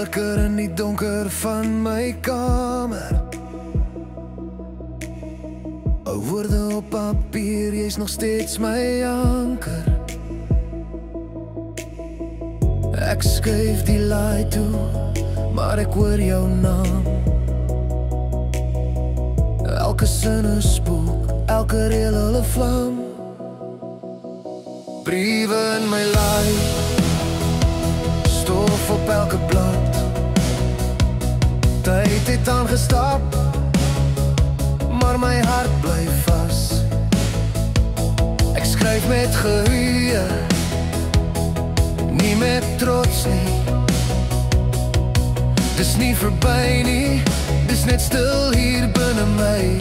flikker in die donker van my kamer. Ou woorde op papier, jy's nog steeds my anker. Ek skuif die laai toe, maar ek hoor jou naam. Elke sin 'n spook, elke reël 'n vlam. Briewe in my laai, stof op elke blad. Tyd het aangestap, maar my hart bly vas. Ek skryf met geheue, nie met trots nie. Dis nie verby nie, dis net stil hier binne my.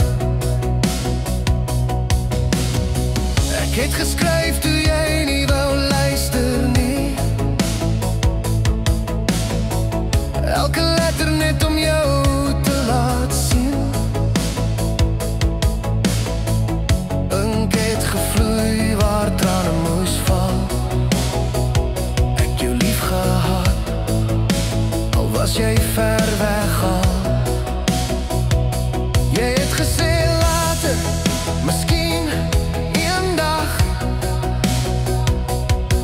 Ek het geskryf toe jy nie wou luister nie. Elke letter net om jou te laat sien. Ink het gevloei waar trane moes val. Ek jou lief gehad, al was jy ver weg al. Jy het gesê later, miskien eendag.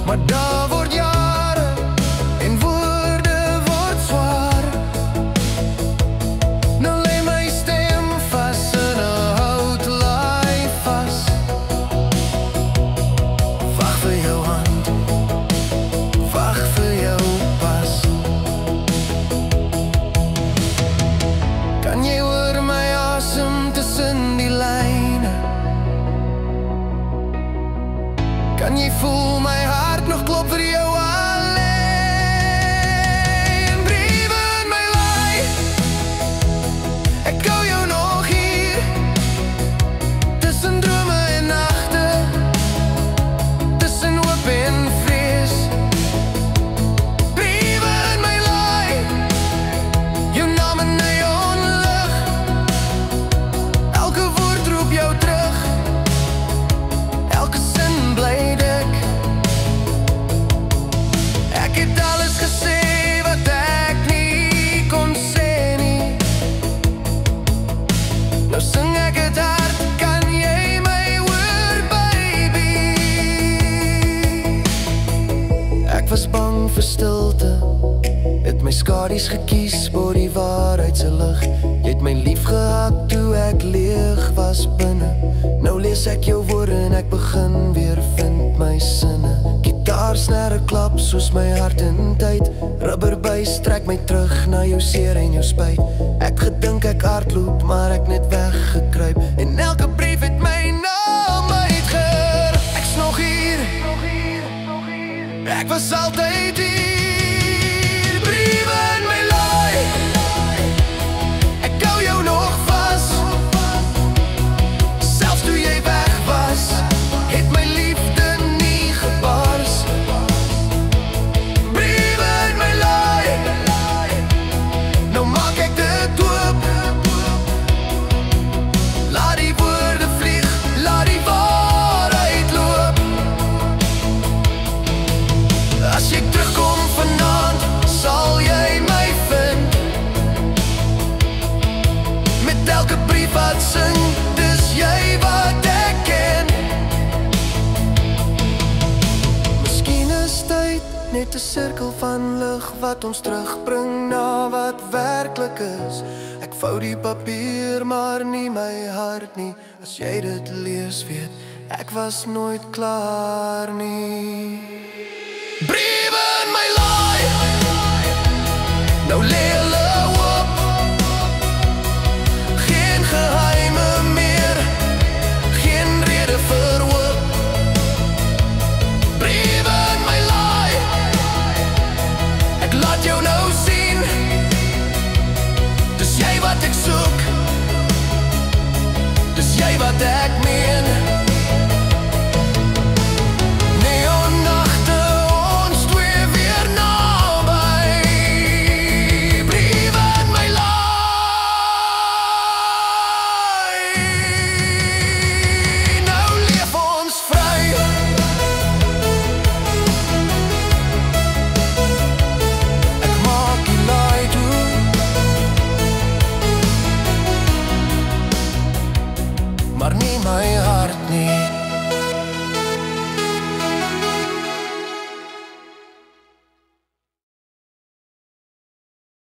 Maar daar word jare en woorde word swaar. Nou lê my stem vas in 'n houtlaai vas. Wag vir jou hand, wag vir jou pas. Kan jy hoor my asem tussen die lyne? Kan jy voel my hart nog klop vir jou alleen? Briewe in my laai, ek hou jou nog hier. Tussen drome en nagte, tussen hoop en vrees. Briewe in my laai, jou naam in neonlig. Elke woord roep jou terug, elke sin bly dik. Ek het alles gesê wat ek nie kon sê nie. Nou sing ek het hard, kan jy my hoor, baby? Ek was bang vir stilte, het my skadu's gekies voor die waarheid se lig. Jy het my lief gehad toe ek leeg was binne. Nou lees ek jou woorde en ek begin weer vind my sinne. Gitaarsnare klap soos my hart in tyd. Rubberbuis trek my terug na jou seer en jou spyt. Ek gedink ek hardloop, maar ek net weggekruip. En elke brief het my naam uitger. Ek's nog hier, ek was altyd hier. Briewe in my laai, ek hou jou nog vas. Selfs toe jy weg was, het my liefde nie gebars. Briewe in my laai, nou maak ek dit oop. Laat die woorde vlieg, laat die waarheid loop. As jy terugkom vanaand, sal jy my vind. Met elke brief wat sing, dis jy wat ek ken. Miskien is tyd net 'n sirkel van lig wat ons terugbring na wat werklik is. Ek vou die papier, maar nie my hart nie. As jy dit lees, weet ek was nooit klaar nie. Briewe in my laai, nou lê hulle oop. Geen geheime meer, geen rede vir hoop. Briewe in my laai, ek laat jou nou sien. Dis jy wat ek soek, dis jy wat ek meen. Neonnagte, ons twee weer naby. maar nie my hart nie.